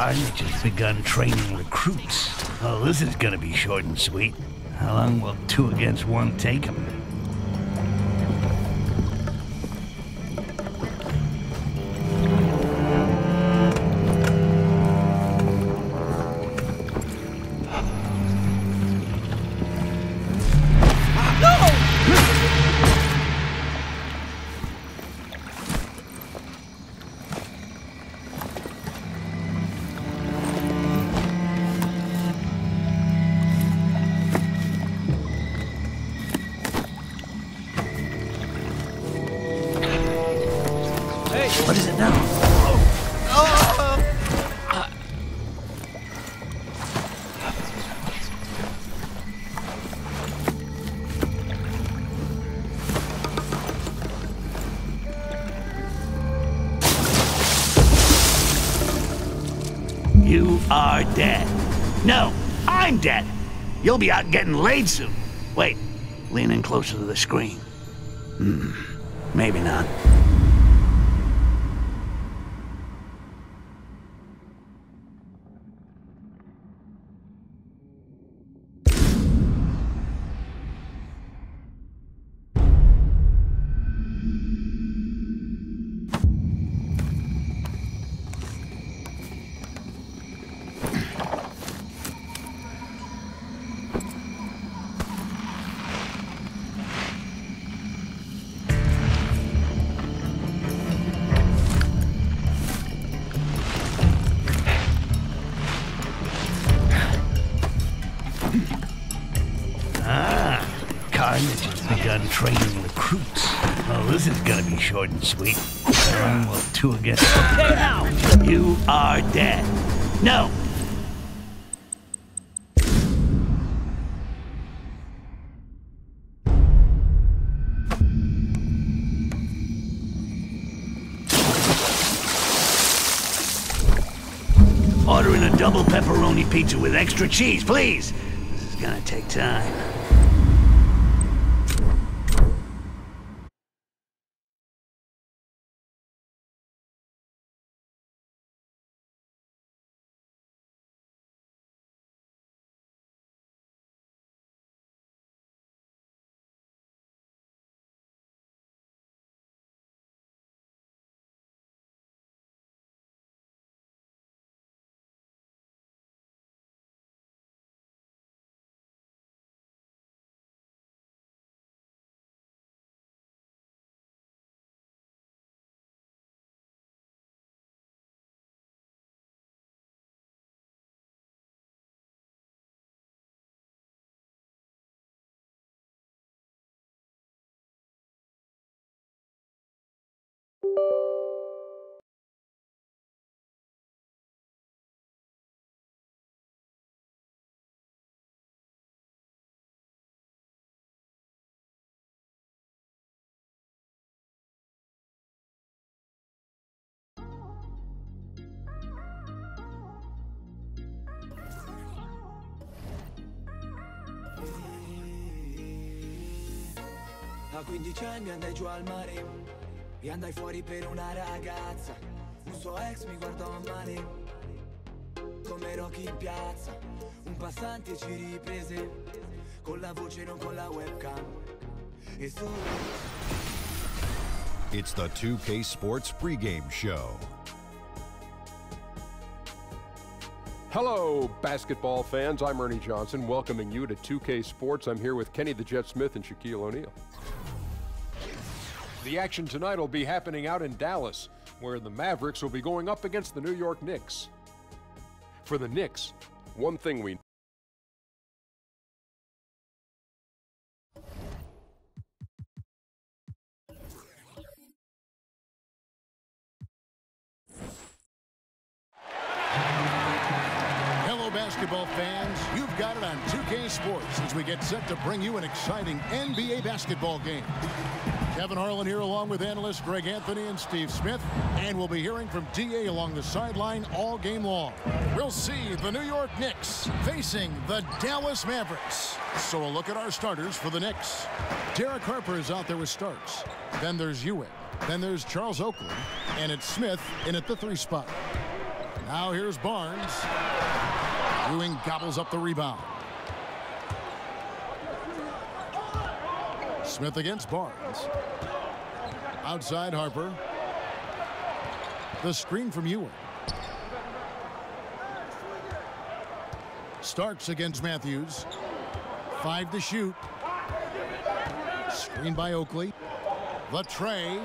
Carnage has begun training recruits. Oh, this is gonna be short and sweet. How long will 2 against 1 take him? What is it now? You are dead. No, I'm dead. You'll be out getting laid soon. Wait, lean in closer to the screen. Maybe not. Carnage has begun training recruits. Oh, this is gonna be short and sweet. How long will 2 against... Okay, now! You are dead. No! Ordering a double pepperoni pizza with extra cheese, please. This is gonna take time. A 15 anni andai giù al mare e andai fuori per una ragazza. Un suo ex mi guardò male, come Rocky in piazza. Un passante ci riprese, con la voce non con la webcam. E solo... It's the 2K Sports pregame show. Hello, basketball fans. I'm Ernie Johnson, welcoming you to 2K Sports. I'm here with Kenny the Jet Smith and Shaquille O'Neal. The action tonight will be happening out in Dallas, where the Mavericks will be going up against the New York Knicks. For the Knicks, one thing we basketball fans, you've got it on 2K Sports as we get set to bring you an exciting NBA basketball game. Kevin Harlan here along with analysts Greg Anthony and Steve Smith, and we'll be hearing from DA along the sideline all game long. We'll see the New York Knicks facing the Dallas Mavericks. So a look at our starters for the Knicks. Derek Harper is out there with Starks. Then there's Ewing. Then there's Charles Oakley, and it's Smith in at the 3 spot. Now here's Barnes. Ewing gobbles up the rebound. Smith against Barnes. Outside Harper. The screen from Ewing. StYX against Matthews. 5 to shoot. Screen by Oakley. The tray.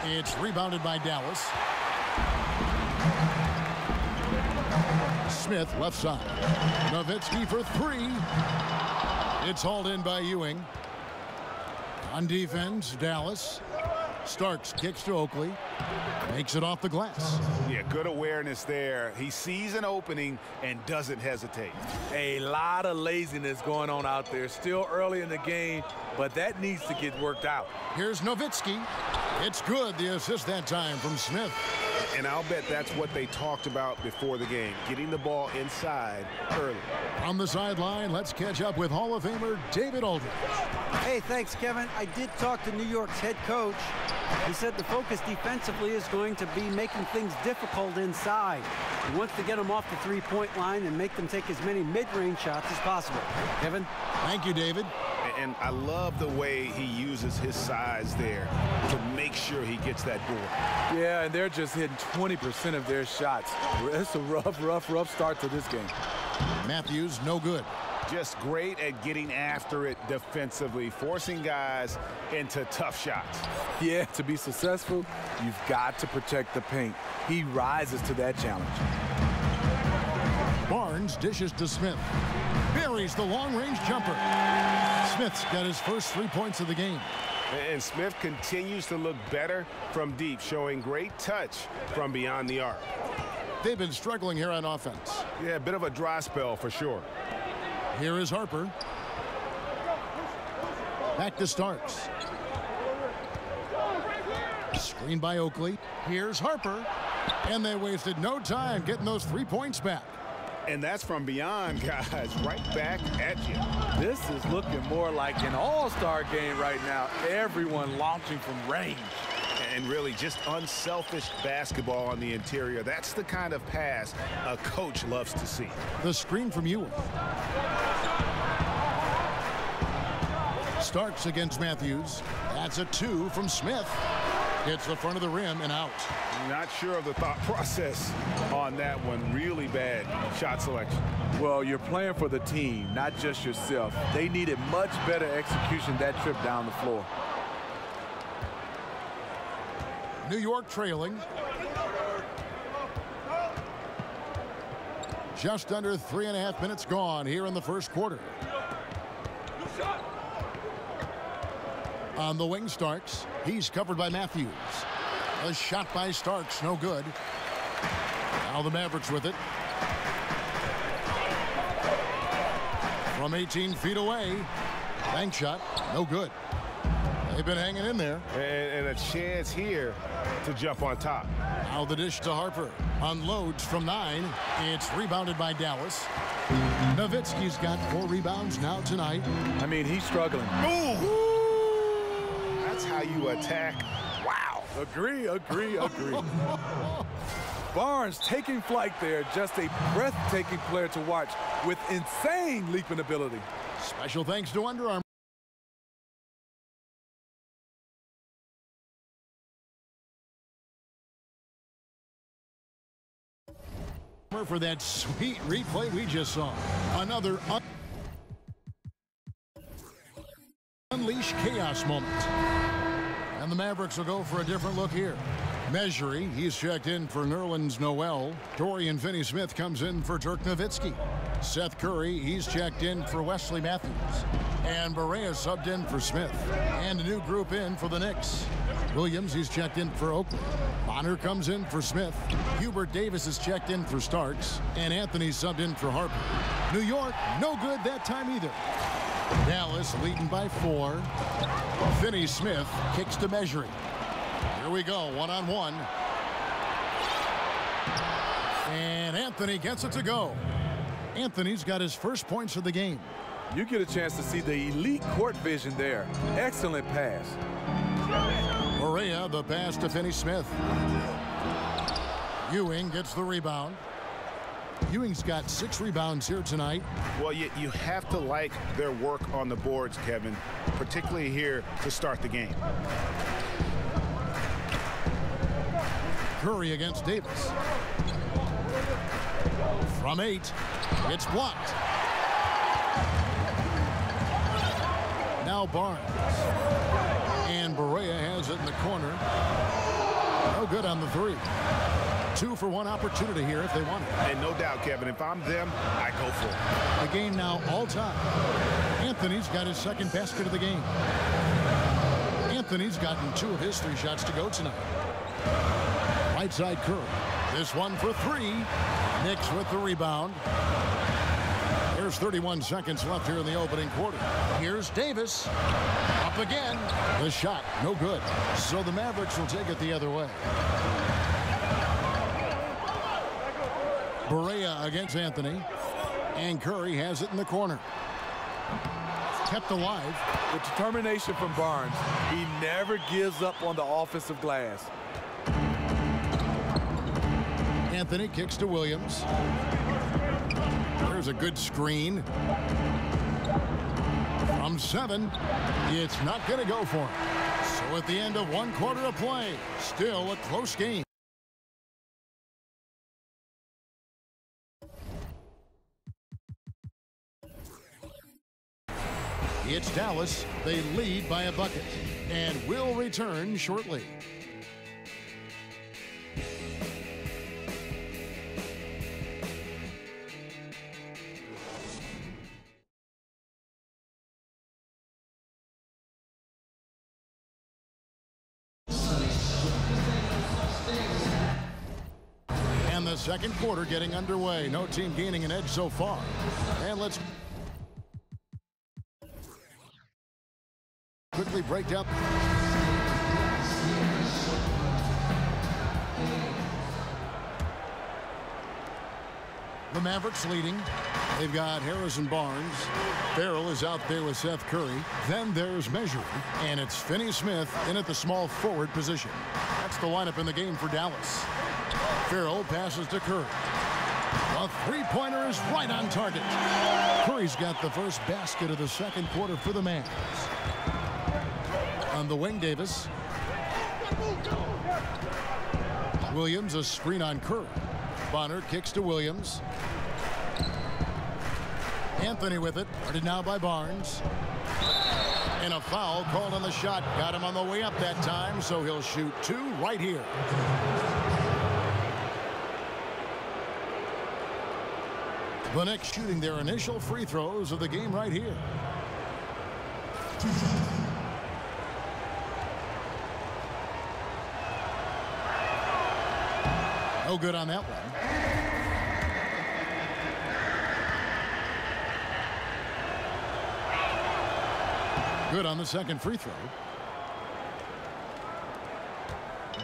It's rebounded by Dallas. Smith left side. Nowitzki for 3. It's hauled in by Ewing. On defense, Dallas. StYX kicks to Oakley. Makes it off the glass. Yeah, good awareness there. He sees an opening and doesn't hesitate. A lot of laziness going on out there. Still early in the game, but that needs to get worked out. Here's Nowitzki. It's good. The assist that time from Smith. And I'll bet that's what they talked about before the game, getting the ball inside early. On the sideline, let's catch up with Hall of Famer David Aldridge. Hey, thanks, Kevin. I did talk to New York's head coach. He said the focus defensively is going to be making things difficult inside. He wants to get them off the three-point line and make them take as many mid-range shots as possible. Kevin? Thank you, David. And I love the way he uses his size there to make sure he gets that board. Yeah, and they're just hitting 20% of their shots. It's a rough start to this game. Matthews, no good. Just great at getting after it defensively, forcing guys into tough shots. Yeah, to be successful, you've got to protect the paint. He rises to that challenge. Barnes dishes to Smith. Buries the long-range jumper. Smith's got his first 3 points of the game. And Smith continues to look better from deep, showing great touch from beyond the arc. They've been struggling here on offense. Yeah, a bit of a dry spell for sure. Here is Harper. Back to StYX. Screen by Oakley. Here's Harper. And they wasted no time getting those 3 points back. And that's from beyond, guys, right back at you. This is looking more like an all-star game right now. Everyone launching from range. And really just unselfish basketball on the interior. That's the kind of pass a coach loves to see. The screen from Ewing. StYX against Matthews. That's a 2 from Smith. Hits the front of the rim and out. Not sure of the thought process on that one. Really bad shot selection. Well, you're playing for the team, not just yourself. They needed much better execution that trip down the floor. New York trailing. Just under 3.5 minutes gone here in the first quarter. On the wing, StYX. He's covered by Matthews. A shot by StYX, no good. Now the Mavericks with it. From 18 feet away. Bank shot, no good. They've been hanging in there. And a chance here to jump on top. Now the dish to Harper. Unloads from 9. It's rebounded by Dallas. Nowitzki's got 4 rebounds now tonight. I mean, he's struggling. Ooh! That's how you attack. Wow. Agree. Barnes taking flight there. Just a breathtaking player to watch with insane leaping ability. Special thanks to Under Armour. For that sweet replay we just saw. Another unleash chaos moment. And the Mavericks will go for a different look here. Measuring, he's checked in for Nerlens Noel. Dorian Finney-Smith comes in for Dirk Nowitzki. Seth Curry, he's checked in for Wesley Matthews. And Barea subbed in for Smith. And a new group in for the Knicks. Williams, he's checked in for Oakley. Bonner comes in for Smith. Hubert Davis is checked in for StYX. And Anthony subbed in for Harper. New York, no good that time either. Dallas leading by 4. Finney-Smith kicks to Measuring. Here we go, one-on-one. And Anthony gets it to go. Anthony's got his first points of the game. You get a chance to see the elite court vision there. Excellent pass. 'Barea, the pass to Finney-Smith. Ewing gets the rebound. Ewing's got 6 rebounds here tonight. Well, you have to like their work on the boards, Kevin, particularly here to start the game. Curry against Davis. From 8, it's blocked. Now Barnes. And Berea has it in the corner. No good on the 3. 2 for 1 opportunity here if they want it. And no doubt, Kevin, if I'm them, I go for it. The game now all time. Anthony's got his 2nd basket of the game. Anthony's gotten 2 of his 3 shots to go tonight. Right side Curry. This one for 3. Knicks with the rebound. There's 31 seconds left here in the opening quarter. Here's Davis. Up again. The shot, no good. So the Mavericks will take it the other way. Berea against Anthony. And Curry has it in the corner. Kept alive. The determination from Barnes. He never gives up on the offensive glass. Anthony kicks to Williams. There's a good screen. From 7, it's not going to go for him. So at the end of 1 quarter of play, still a close game. It's Dallas. They lead by a bucket and will return shortly. And the second quarter getting underway. No team gaining an edge so far. And let's quickly break down. The Mavericks leading. They've got Harris and Barnes. Farrell is out there with Seth Curry. Then there's Measure, and it's Finney-Smith in at the small forward position. That's the lineup in the game for Dallas. Farrell passes to Curry. A 3-pointer is right on target. Curry's got the first basket of the second quarter for the Mavs. On the wing, Davis. Williams, a screen on Curry. Bonner kicks to Williams. Anthony with it. Guarded now by Barnes. And a foul called on the shot. Got him on the way up that time, so he'll shoot 2 right here. The Knicks shooting their initial free throws of the game right here. No good on that one. Good on the second free throw.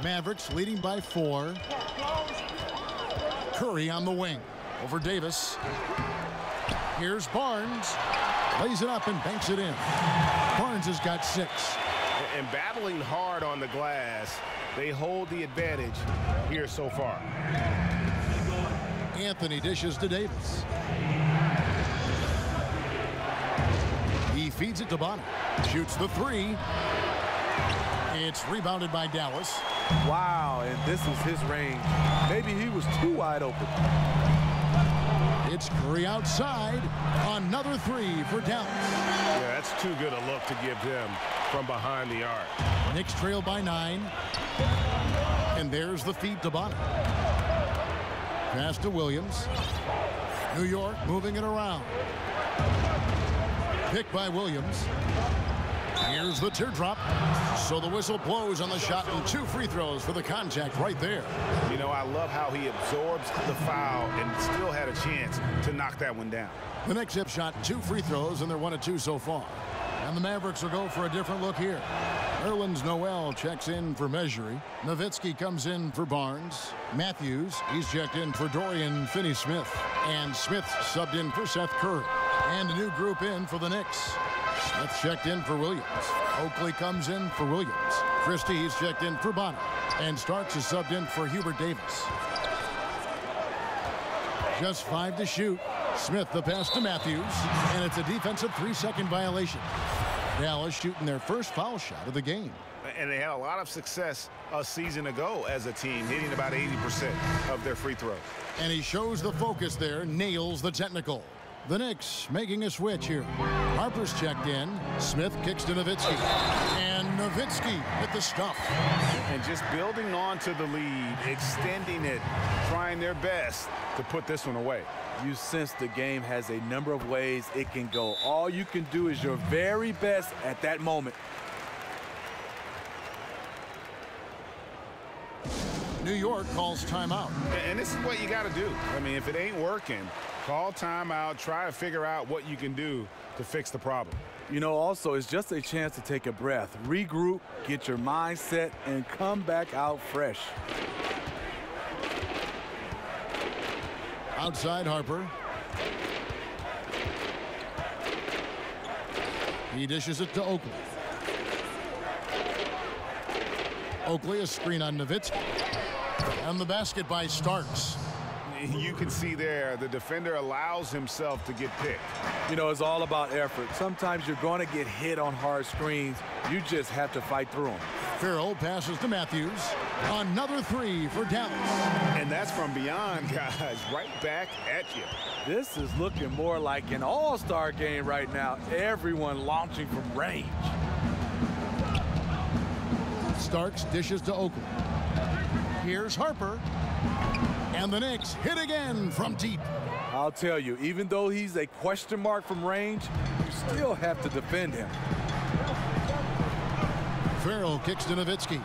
Mavericks leading by 4. Curry on the wing. Over Davis. Here's Barnes. Lays it up and banks it in. Barnes has got 6. And battling hard on the glass, they hold the advantage here so far. Anthony dishes to Davis. He feeds it to Bonner. Shoots the 3. It's rebounded by Dallas. Wow, and this is his range. Maybe he was too wide open. It's Curry outside. Another 3 for Dallas. Yeah, that's too good a look to give them from behind the arc. Knicks trail by 9. And there's the feed to Bonner. Pass to Williams. New York moving it around. Picked by Williams. Here's the teardrop. So the whistle blows on the shot and 2 free throws for the contact right there. You know, I love how he absorbs the foul and still had a chance to knock that one down. The Knicks have shot 2 free throws, and they're 1 of 2 so far. And the Mavericks will go for a different look here. Nerlens Noel checks in for Measury. Nowitzki comes in for Barnes. Matthews, he's checked in for Dorian Finney-Smith. And Smith subbed in for Seth Curry. And a new group in for the Knicks. Smith checked in for Williams. Oakley comes in for Williams. Christie, he's checked in for Bonner. And Starks is subbed in for Hubert Davis. Just 5 to shoot. Smith the pass to Matthews, and it's a defensive 3-second violation. Dallas shooting their first foul shot of the game. And they had a lot of success a season ago as a team, hitting about 80% of their free throws. And he shows the focus there, nails the technical. The Knicks making a switch here. Harper's checked in. Smith kicks to Nowitzki. And Nowitzki with the stuff. And just building on to the lead, extending it, trying their best to put this one away. You sense the game has a number of ways it can go. All you can do is your very best at that moment. New York calls timeout. And this is what you got to do. I mean, if it ain't working, call timeout, try to figure out what you can do to fix the problem. You know, also, it's just a chance to take a breath, regroup, get your mind set, and come back out fresh. Outside Harper. He dishes it to Oakley. Oakley, a screen on Nowitzki. And the basket by StYX. You can see there the defender allows himself to get picked. You know, it's all about effort. Sometimes you're going to get hit on hard screens. You just have to fight through them. Farrell passes to Matthews. Another 3 for Dallas. And that's from beyond, guys, right back at you. This is looking more like an all-star game right now. Everyone launching from range. StYX dishes to Oakley. Here's Harper. And the Knicks hit again from deep. I'll tell you, even though he's a question mark from range, you still have to defend him. Farrell kicks to Nowitzki.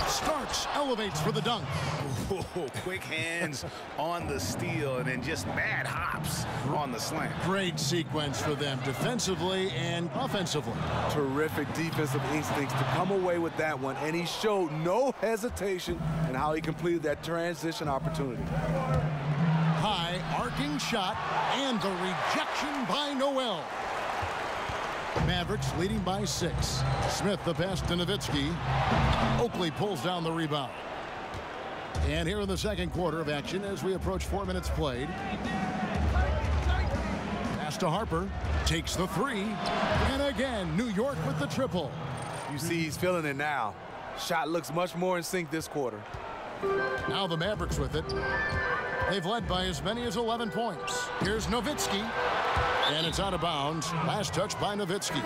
StYX elevates for the dunk. Ooh, quick hands on the steal and then just bad hops on the slant. Great sequence for them defensively and offensively. Terrific defensive instincts to come away with that one, and he showed no hesitation in how he completed that transition opportunity. High arcing shot and the rejection by Noel. Mavericks leading by 6. Smith the pass to Nowitzki. Oakley pulls down the rebound. And here in the second quarter of action as we approach 4 minutes played. Pass to Harper. Takes the 3. And again, New York with the triple. You see he's feeling it now. Shot looks much more in sync this quarter. Now the Mavericks with it. They've led by as many as 11 points. Here's Nowitzki. And it's out of bounds. Last touch by Nowitzki.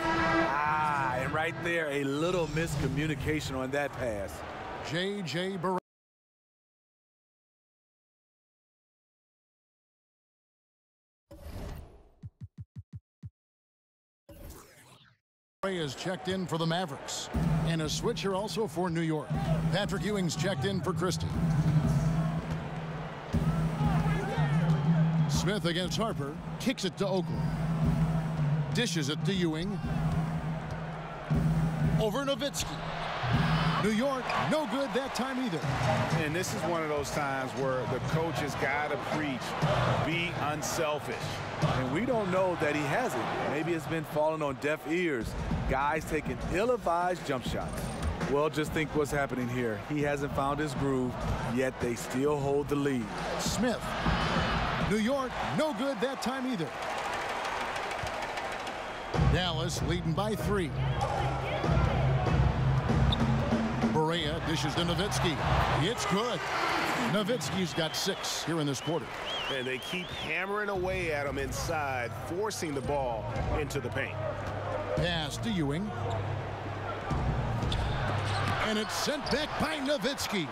And right there, a little miscommunication on that pass. J.J. Barrett. Is checked in for the Mavericks. And a switch here also for New York. Patrick Ewing's checked in for Christie. Smith against Harper. Kicks it to Oakley. Dishes it to Ewing. Over Nowitzki. New York, no good that time either. And this is one of those times where the coach has got to preach, be unselfish. And we don't know that he hasn't. Maybe it's been falling on deaf ears. Guys taking ill-advised jump shots. Well, just think what's happening here. He hasn't found his groove, yet they still hold the lead. Smith. New York, no good that time either. Dallas leading by 3. Barea dishes to Nowitzki. It's good. Nowitzki's got 6 here in this quarter. And they keep hammering away at him inside, forcing the ball into the paint. Pass to Ewing. And it's sent back by Nowitzki.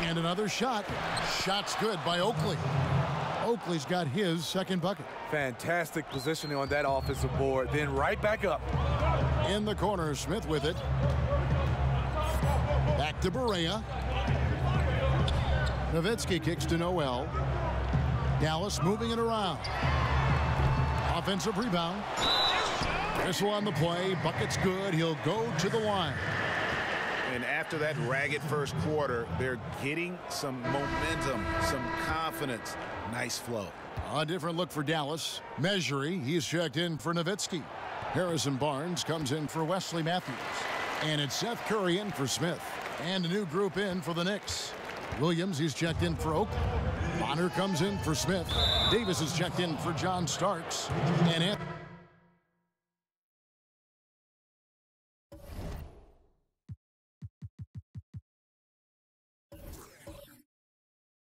And another shot. Shot's good by Oakley. Oakley's got his second bucket. Fantastic positioning on that offensive board. Then right back up. In the corner, Smith with it. Back to Barea. Nowitzki kicks to Noel. Dallas moving it around. Offensive rebound. Whistle on the play. Bucket's good. He'll go to the line. And after that ragged first quarter, they're getting some momentum, some confidence. Nice flow. A different look for Dallas. Measury, he's checked in for Nowitzki. Harrison Barnes comes in for Wesley Matthews. And it's Seth Curry in for Smith. And a new group in for the Knicks. Williams, he's checked in for Oakland. Bonner comes in for Smith. Davis is checked in for John Starks. And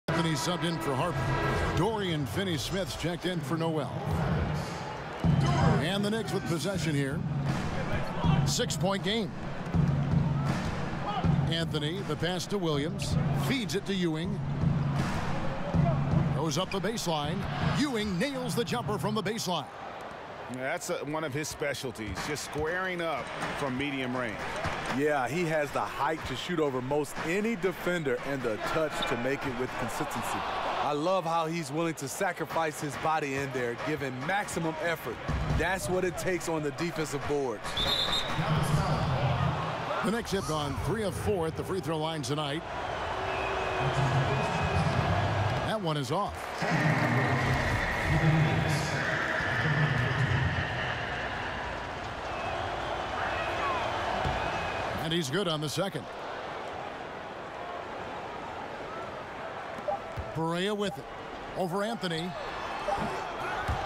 Anthony subbed in for Harper. Dorian Finney-Smith's checked in for Noel. And the Knicks with possession here. 6-point game. Anthony, the pass to Williams. Feeds it to Ewing. Goes up the baseline. Ewing nails the jumper from the baseline. That's one of his specialties, just squaring up from medium range. Yeah, he has the height to shoot over most any defender and the touch to make it with consistency. I love how he's willing to sacrifice his body in there, giving maximum effort. That's what it takes on the defensive boards. The Knicks have gone 3 of 4 at the free throw line tonight. That one is off. And he's good on the second. Perea with it. Over Anthony.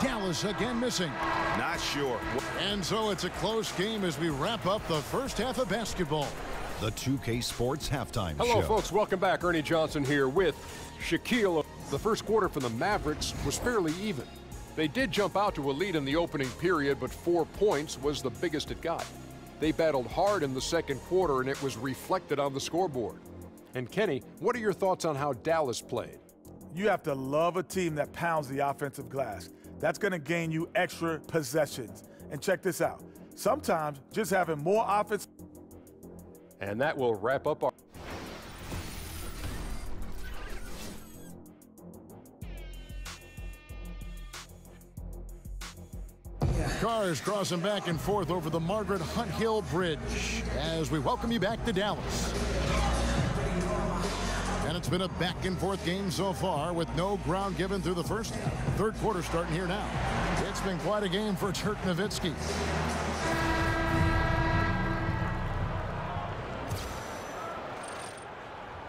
Dallas again missing. Not sure. And so it's a close game as we wrap up the first half of basketball. The 2K Sports Halftime Show. Hello, folks. Welcome back. Ernie Johnson here with Shaquille. The first quarter for the Mavericks was fairly even. They did jump out to a lead in the opening period, but 4 points was the biggest it got. They battled hard in the second quarter, and it was reflected on the scoreboard. And Kenny, what are your thoughts on how Dallas played? You have to love a team that pounds the offensive glass. That's going to gain you extra possessions. And check this out. Sometimes just having more offense. And that will wrap up our... Cars crossing back and forth over the Margaret Hunt Hill Bridge as we welcome you back to Dallas. And it's been a back and forth game so far with no ground given through the first half. Third quarter starting here now. It's been quite a game for Dirk Nowitzki.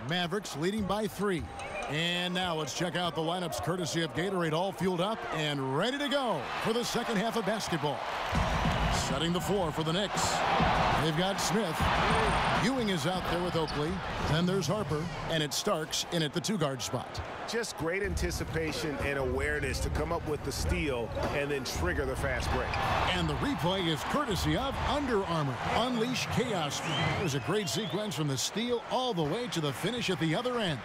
Mavericks leading by 3. And now let's check out the lineups courtesy of Gatorade, all fueled up and ready to go for the second half of basketball. Setting the floor for the Knicks. They've got Smith. Ewing is out there with Oakley. Then there's Harper, and it's Starks in at the 2-guard spot. Just great anticipation and awareness to come up with the steal and then trigger the fast break. And the replay is courtesy of Under Armour. Unleash chaos. There's a great sequence from the steal all the way to the finish at the other end.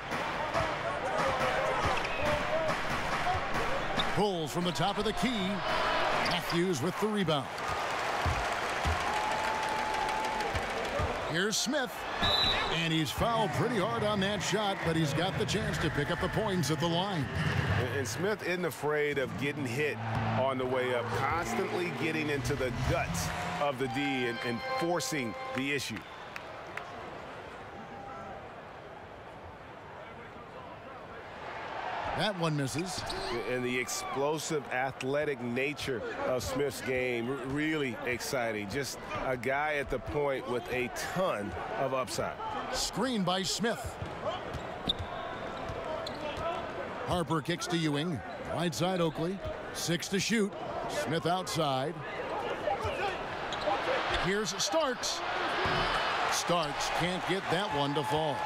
Pulls from the top of the key. Matthews with the rebound. Here's Smith. And he's fouled pretty hard on that shot, but he's got the chance to pick up the points at the line. And Smith isn't afraid of getting hit on the way up, constantly getting into the guts of the D and forcing the issue. That one misses. And the explosive athletic nature of Smith's game, really exciting. Just a guy at the point with a ton of upside. Screen by Smith. Harper kicks to Ewing. Right side Oakley. 6 to shoot. Smith outside. Here's Starks. Starks can't get that one to fall.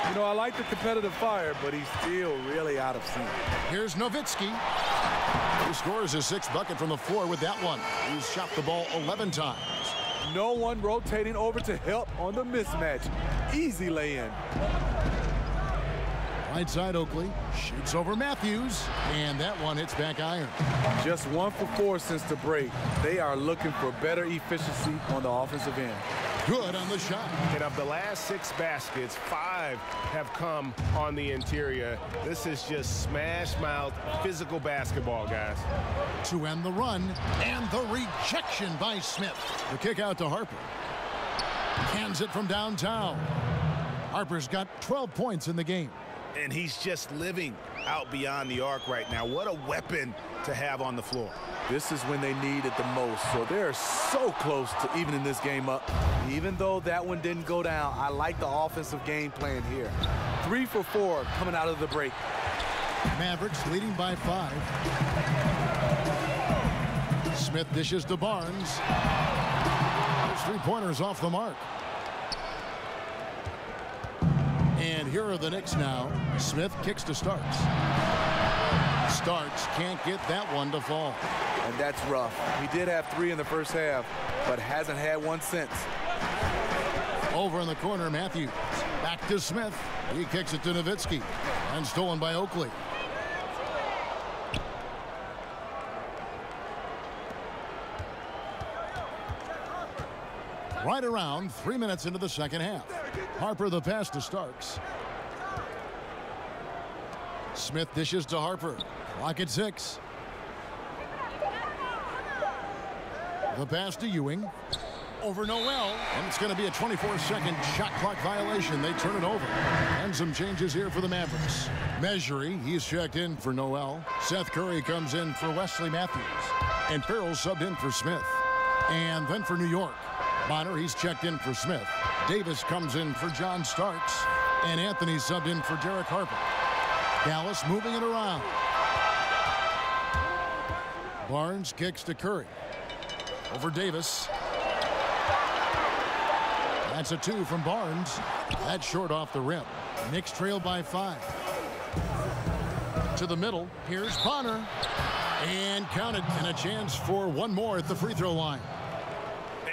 You know, I like the competitive fire, but he's still really out of sync. Here's Nowitzki. He scores his 6th bucket from the floor with that one. He's shot the ball 11 times. No one rotating over to help on the mismatch. Easy lay-in. Right side Oakley shoots over Matthews, and that one hits back iron. Just 1 for 4 since the break. They are looking for better efficiency on the offensive end. Good on the shot. And of the last 6 baskets, 5 have come on the interior. This is just smash mouth physical basketball, guys. To end the run, and the rejection by Smith. The kick out to Harper. Cans it from downtown. Harper's got 12 points in the game. And he's just living out beyond the arc right now. What a weapon to have on the floor. This is when they need it the most, so they're so close to evening this game up. Even though that one didn't go down, I like the offensive game plan here. 3 for 4 coming out of the break. Mavericks leading by 5. Smith dishes to Barnes. Those 3-pointers off the mark. And here are the Knicks now. Smith kicks to Starks. Starks can't get that one to fall. And that's rough. He did have 3 in the first half, but hasn't had one since. Over in the corner, Matthews. Back to Smith. He kicks it to Nowitzki. And stolen by Oakley. Right around 3 minutes into the second half. Harper the pass to Starks. Smith dishes to Harper. Clock at 6. The pass to Ewing. Over Noel. And it's going to be a 24-second shot clock violation. They turn it over. And some changes here for the Mavericks. Measury, he's checked in for Noel. Seth Curry comes in for Wesley Matthews. And Farrell subbed in for Smith. And then for New York, Bonner, he's checked in for Smith. Davis comes in for John Starks. And Anthony subbed in for Derek Harper. Dallas moving it around. Barnes kicks to Curry. Over Davis. That's a 2 from Barnes. That's short off the rim. Knicks trail by 5. To the middle. Here's Bonner. And counted. And a chance for one more at the free throw line.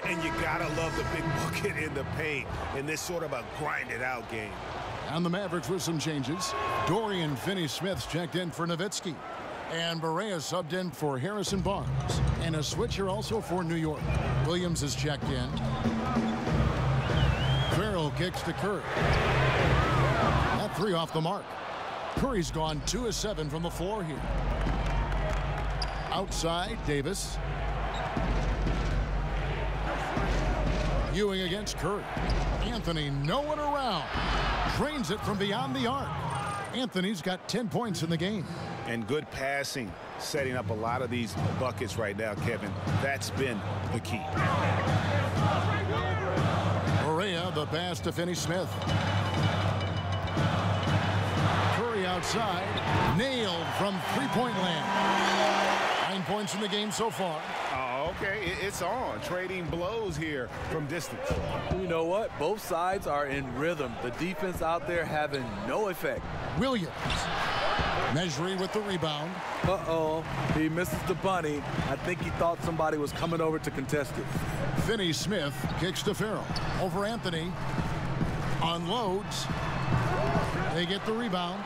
And you gotta love the big bucket in the paint in this sort of a grinded-out game. And the Mavericks with some changes. Dorian Finney-Smith's checked in for Nowitzki. And Barea subbed in for Harrison Barnes. And a switcher also for New York. Williams is checked in. Farrell kicks to Curry. That 3 off the mark. Curry's gone 2 of 7 from the floor here. Outside, Davis. Ewing against Curry. Anthony, no one around. Drains it from beyond the arc. Anthony's got 10 points in the game. And good passing, setting up a lot of these buckets right now, Kevin. That's been the key. Barea, the pass to Finney-Smith. Curry outside. Nailed from three-point land. 9 points in the game so far. Oh, okay, it's on. Trading blows here from distance. You know what? Both sides are in rhythm. The defense out there having no effect. Williams. Measuring with the rebound. Uh-oh. He misses the bunny. I think he thought somebody was coming over to contest it. Finney-Smith kicks to Farrell. Over Anthony. Unloads. They get the rebound.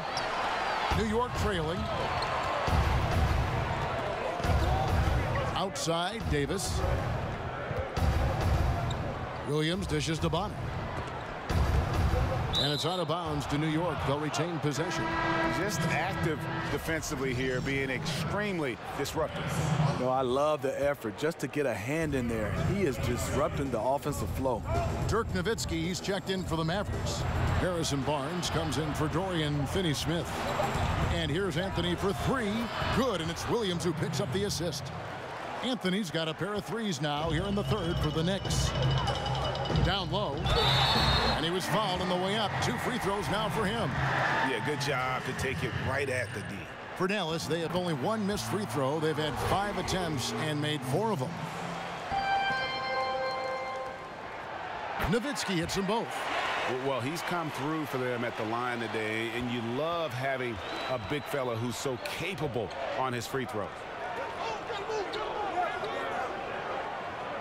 New York trailing. Outside, Davis. Williams dishes to Bonner. And it's out of bounds to New York. They'll retain possession. Just active defensively here, being extremely disruptive. No, I love the effort just to get a hand in there. He is disrupting the offensive flow. Dirk Nowitzki, he's checked in for the Mavericks. Harrison Barnes comes in for Dorian Finney-Smith. And here's Anthony for 3. Good, and it's Williams who picks up the assist. Anthony's got a pair of 3s now here in the third for the Knicks. Down low. And he was fouled on the way up. 2 free throws now for him. Yeah, good job to take it right at the D. For Dallas, they have only 1 missed free throw. They've had 5 attempts and made 4 of them. Nowitzki hits them both. Well, he's come through for them at the line today, and you love having a big fella who's so capable on his free throws.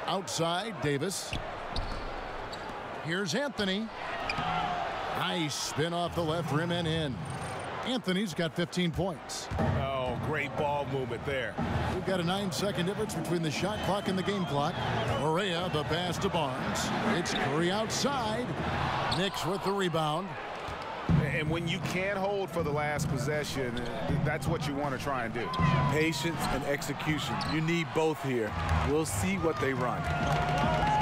Outside, Davis. Here's Anthony. Nice spin off the left rim and in. Anthony's got 15 points. Oh, great ball movement there. We've got a 9-second difference between the shot clock and the game clock. Barea, the pass to Barnes. It's Curry outside. Knicks with the rebound. And when you can't hold for the last possession, that's what you want to try and do. Patience and execution. You need both here. We'll see what they run.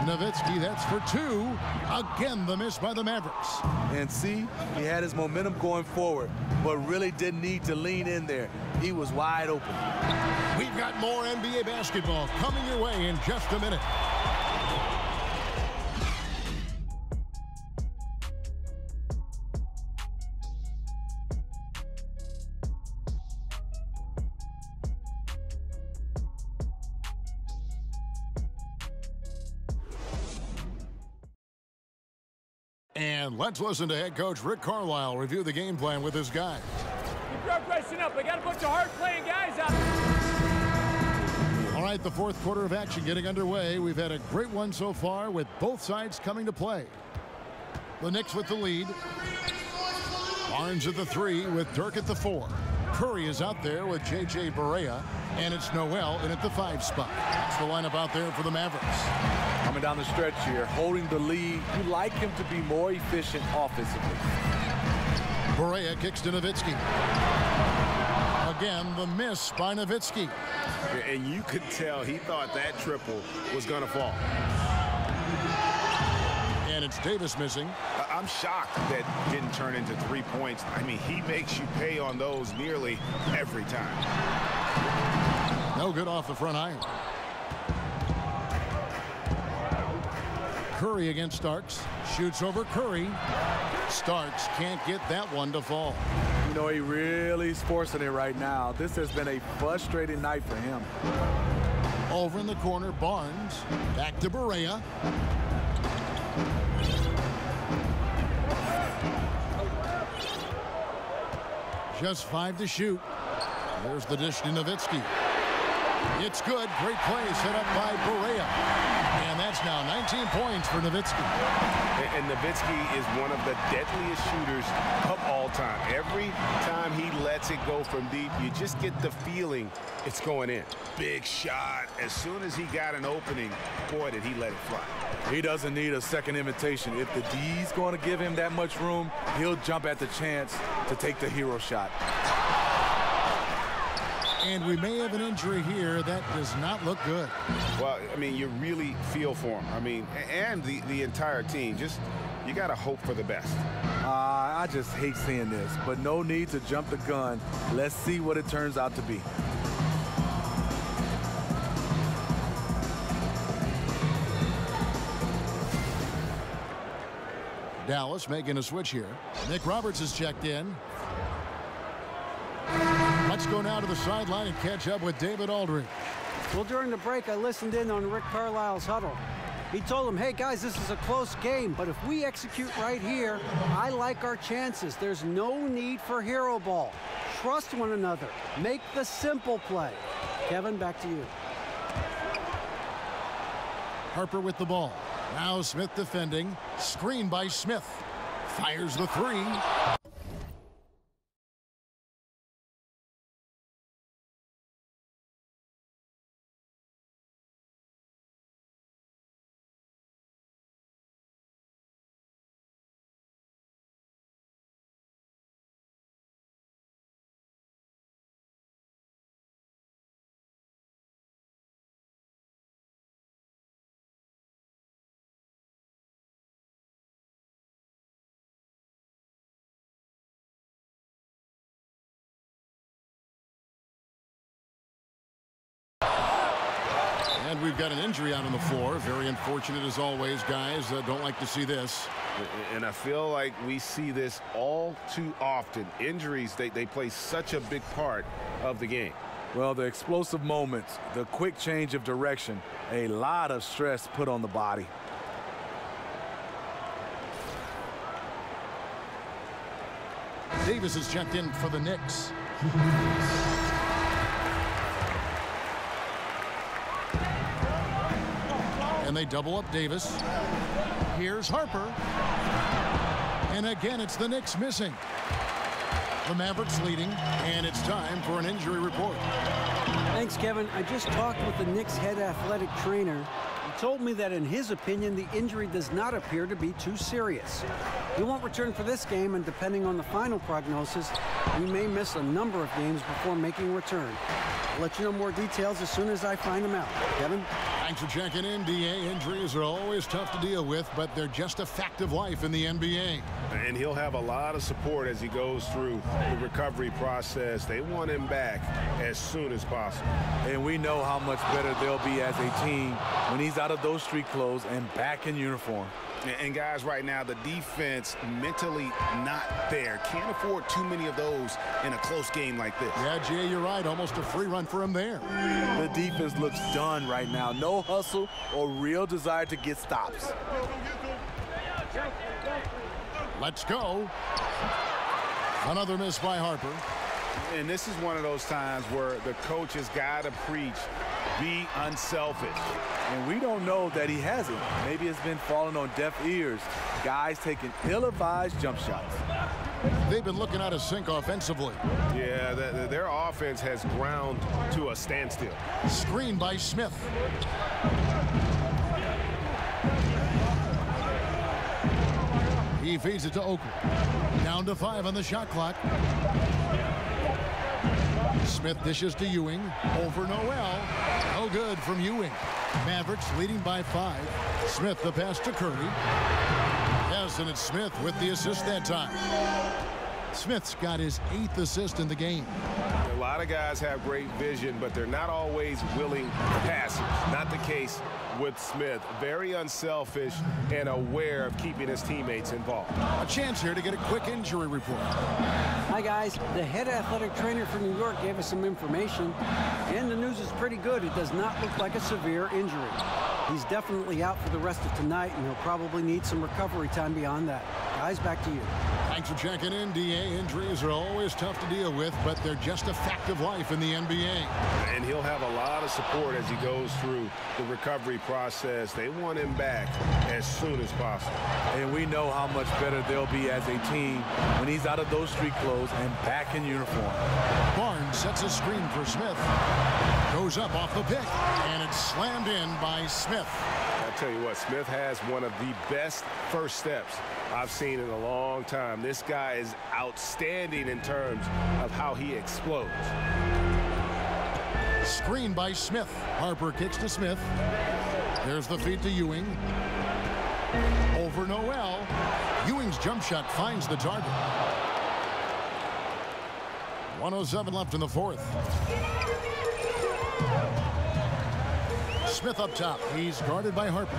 Nowitzki, that's for 2. Again, the miss by the Mavericks. And see, he had his momentum going forward, but really didn't need to lean in there. He was wide open. We've got more NBA basketball coming your way in just a minute. And let's listen to head coach Rick Carlisle review the game plan with his guys. Keep your aggression up. I got a bunch of hard-playing guys out. All right, the fourth quarter of action getting underway. We've had a great one so far with both sides coming to play. The Knicks with the lead. Barnes at the 3 with Dirk at the 4. Curry is out there with J.J. Barea, and it's Noel in at the 5 spot. That's the lineup out there for the Mavericks. Coming down the stretch here, holding the lead. You like him to be more efficient offensively. Barea kicks to Nowitzki. Again, the miss by Nowitzki. And you could tell he thought that triple was going to fall. And it's Davis missing. I'm shocked that didn't turn into 3 points. I mean, he makes you pay on those nearly every time. No good off the front iron. Curry against StYX. Shoots over Curry. StYX can't get that one to fall. You know, he really is forcing it right now. This has been a frustrating night for him. Over in the corner, Barnes. Back to Barea. Just 5 to shoot. There's the dish to Nowitzki. It's good. Great play set up by Barea. And that's now 19 points for Nowitzki. And Nowitzki is one of the deadliest shooters of all time. Every time he lets it go from deep, you just get the feeling it's going in. Big shot. As soon as he got an opening, boy, did he let it fly. He doesn't need a second invitation. If the D's going to give him that much room, he'll jump at the chance to take the hero shot. And we may have an injury here that does not look good. Well, I mean, you really feel for him. I mean, and the entire team. Just, you got to hope for the best. I just hate seeing this, but no need to jump the gun. Let's see what it turns out to be. Dallas making a switch here. Nick Roberts has checked in. Let's go now to the sideline and catch up with David Aldridge. Well, during the break, I listened in on Rick Carlisle's huddle. He told them, hey, guys, this is a close game, but if we execute right here, I like our chances. There's no need for hero ball. Trust one another. Make the simple play. Kevin, back to you. Harper with the ball. Now Smith defending. Screen by Smith. Fires the 3. And we've got an injury out on the floor. Very unfortunate as always, guys. Don't like to see this. And I feel like we see this all too often. Injuries, they play such a big part of the game. Well, the explosive moments, the quick change of direction, a lot of stress put on the body. Davis has checked in for the Knicks. And they double up Davis. Here's Harper. And again, it's the Knicks missing. The Mavericks leading, and it's time for an injury report. Thanks, Kevin. I just talked with the Knicks head athletic trainer. He told me that in his opinion, the injury does not appear to be too serious. He won't return for this game, and depending on the final prognosis, he may miss a number of games before making a return. I'll let you know more details as soon as I find them out. Kevin? Thanks for checking in, DA. Injuries are always tough to deal with, but they're just a fact of life in the NBA. And he'll have a lot of support as he goes through the recovery process. They want him back as soon as possible. And we know how much better they'll be as a team when he's out of those street clothes and back in uniform. And guys, right now, the defense mentally not there. Can't afford too many of those in a close game like this. Yeah, Jay, you're right. Almost a free run for him there. The defense looks done right now. No hustle or real desire to get stops. Let's go. Another miss by Harper. And this is one of those times where the coach has got to preach, be unselfish. And we don't know that he hasn't. Maybe it's been falling on deaf ears. Guys taking ill-advised jump shots. They've been looking out of sync offensively. Yeah, their offense has ground to a standstill. Screen by Smith. He feeds it to Oakley. Down to 5 on the shot clock. Smith dishes to Ewing. Over Noel. No good from Ewing. Mavericks leading by 5. Smith the pass to Curry. Yes, and it's Smith with the assist that time. Smith's got his 8th assist in the game. A lot of guys have great vision, but they're not always willing passers. Not the case with Smith. Very unselfish and aware of keeping his teammates involved. A chance here to get a quick injury report. Hi, guys. The head athletic trainer from New York gave us some information, and the news is pretty good. It does not look like a severe injury. He's definitely out for the rest of tonight, and he'll probably need some recovery time beyond that. Guys, back to you. Thanks for checking in, DA. Injuries are always tough to deal with, but they're just a fact of life in the NBA. And he'll have a lot of support as he goes through the recovery process. They want him back as soon as possible. And we know how much better they'll be as a team when he's out of those street clothes and back in uniform. Barnes sets a screen for Smith. Goes up off the pick, and it's slammed in by Smith. I'll tell you what, Smith has one of the best first steps I've seen in a long time. This guy is outstanding in terms of how he explodes. Screen by Smith. Harper kicks to Smith. There's the feed to Ewing. Over Noel. Ewing's jump shot finds the target. 1:07 left in the 4th. Smith up top. He's guarded by Harper.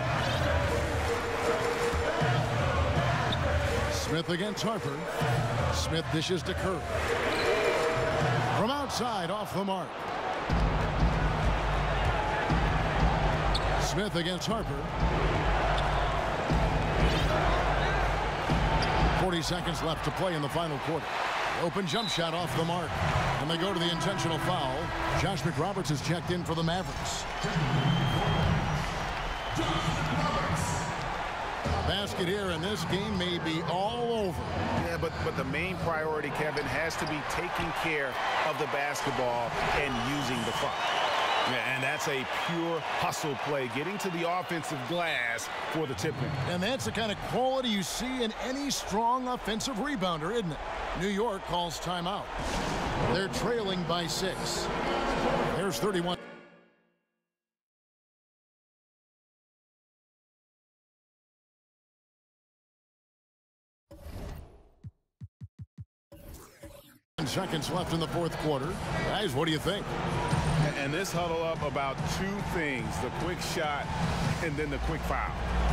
Smith against Harper. Smith dishes to Curry. From outside, off the mark. Smith against Harper. 40 seconds left to play in the final quarter. Open jump shot off the mark. And they go to the intentional foul. Josh McRoberts has checked in for the Mavericks. Basket here, and this game may be all over. Yeah, but the main priority, Kevin, has to be taking care of the basketball and using the clock. Yeah, and that's a pure hustle play, getting to the offensive glass for the tip-in. And that's the kind of quality you see in any strong offensive rebounder, isn't it? New York calls timeout. They're trailing by 6. There's 31. Seconds left in the 4th quarter. Guys, what do you think? And this huddle up about 2 things, the quick shot and then the quick foul.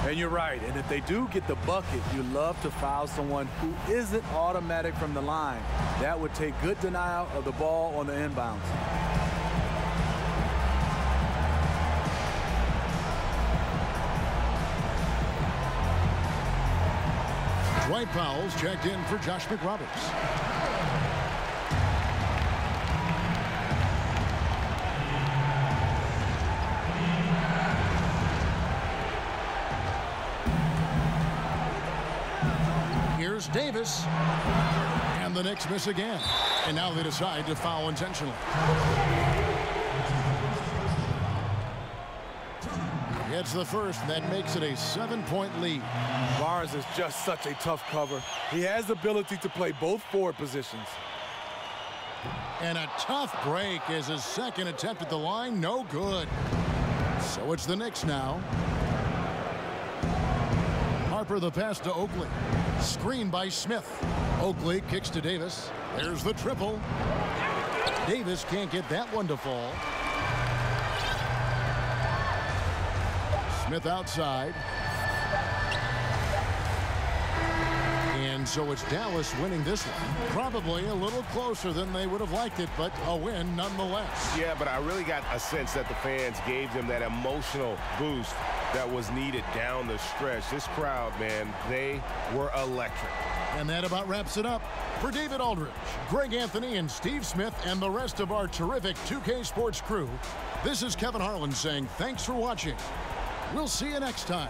And you're right. And if they do get the bucket, you love to foul someone who isn't automatic from the line. That would take good denial of the ball on the inbounds. Dwight Powell's checked in for Josh McRoberts. Here's Davis. And the Knicks miss again. And now they decide to foul intentionally. It's the first. That makes it a 7-point lead. Barnes is just such a tough cover. He has the ability to play both forward positions. And a tough break is his second attempt at the line. No good. So it's the Knicks now. Harper the pass to Oakley. Screen by Smith. Oakley kicks to Davis. There's the triple. Davis can't get that one to fall. Smith outside. And so it's Dallas winning this one. Probably a little closer than they would have liked it, but a win nonetheless. Yeah, but I really got a sense that the fans gave them that emotional boost that was needed down the stretch. This crowd, man, they were electric. And that about wraps it up. For David Aldridge, Greg Anthony, and Steve Smith, and the rest of our terrific 2K Sports crew, this is Kevin Harlan saying thanks for watching. We'll see you next time.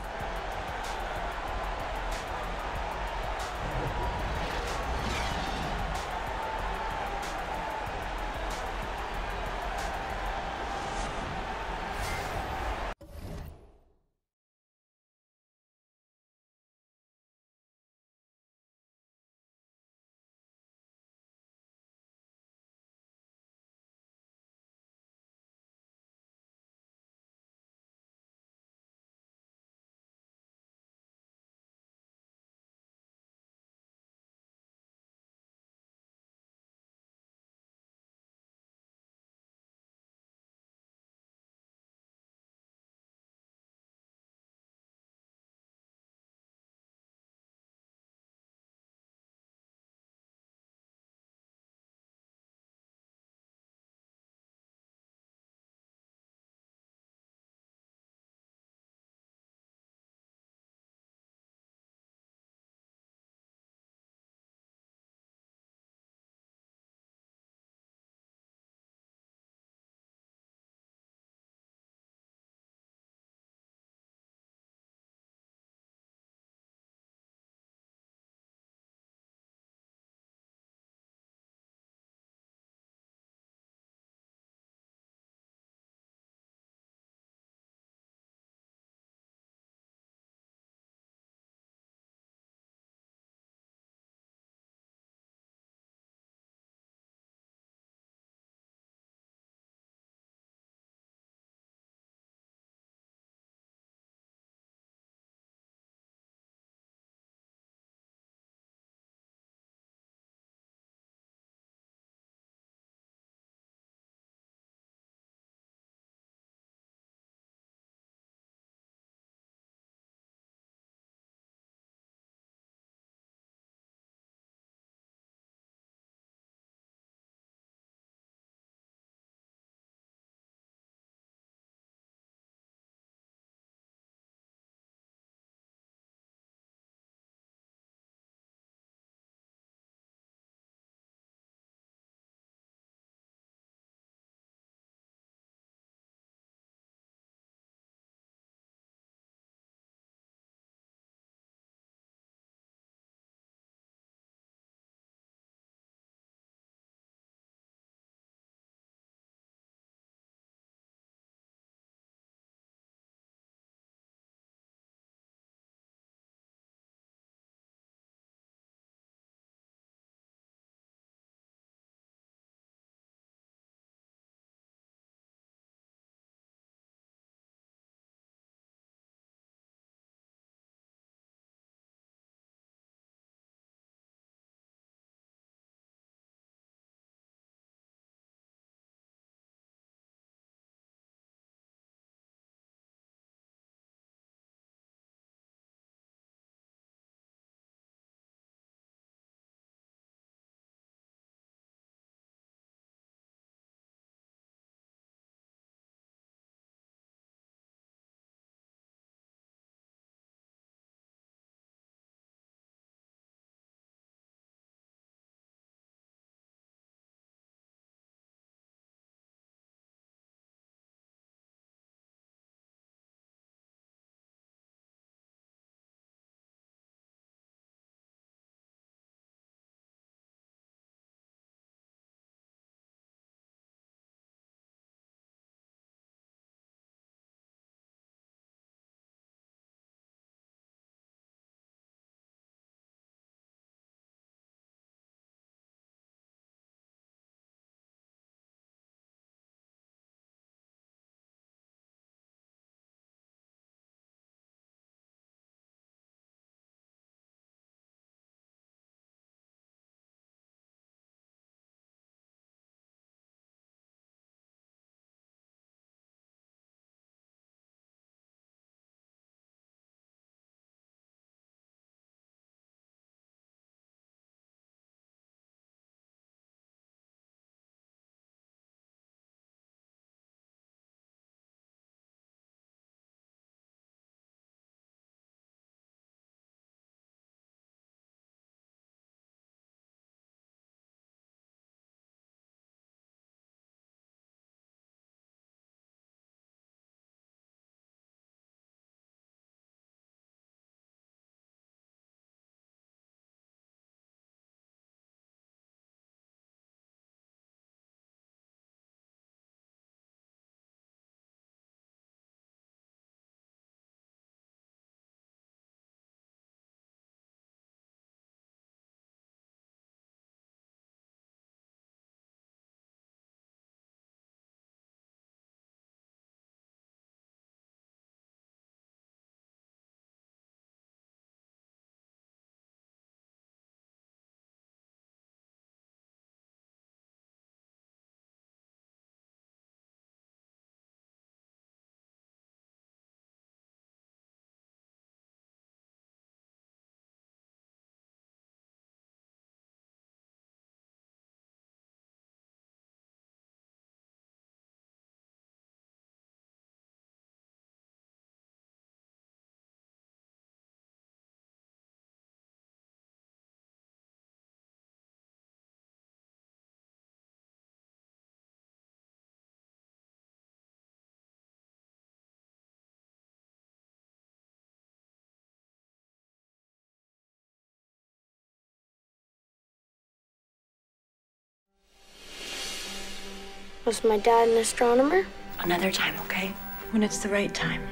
Was my dad an astronomer? Another time, okay? When it's the right time.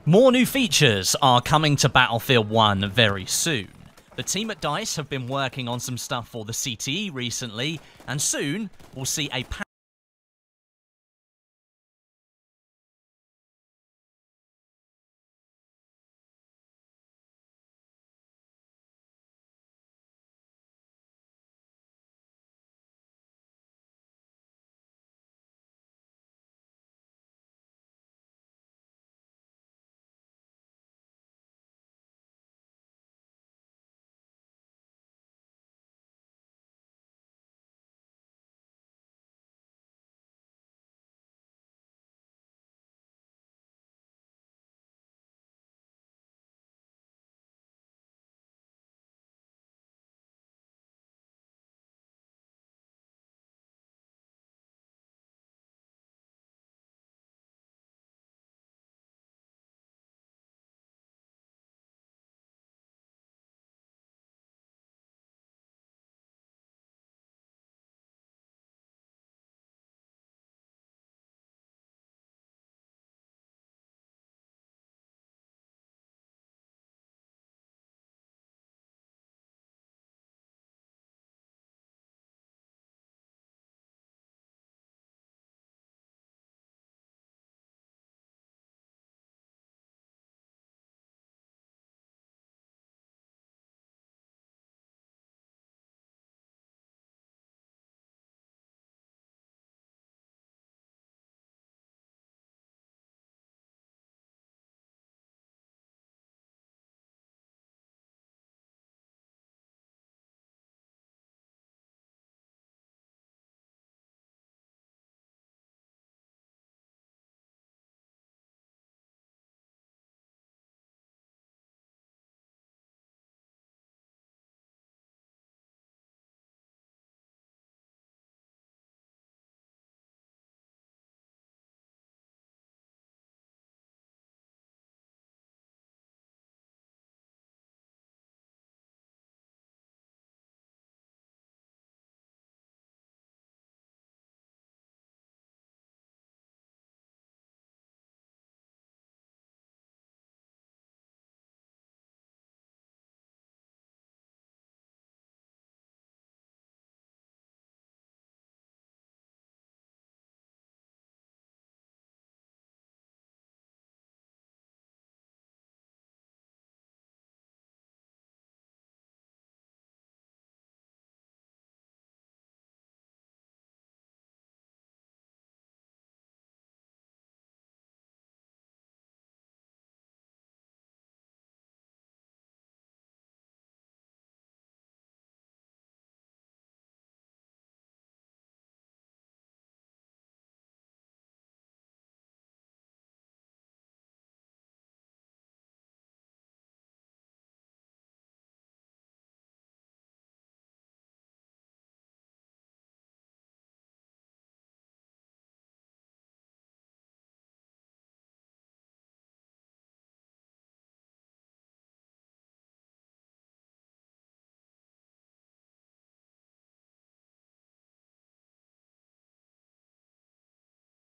More new features are coming to Battlefield 1 very soon. The team at DICE have been working on some stuff for the CTE recently, and soon we'll see a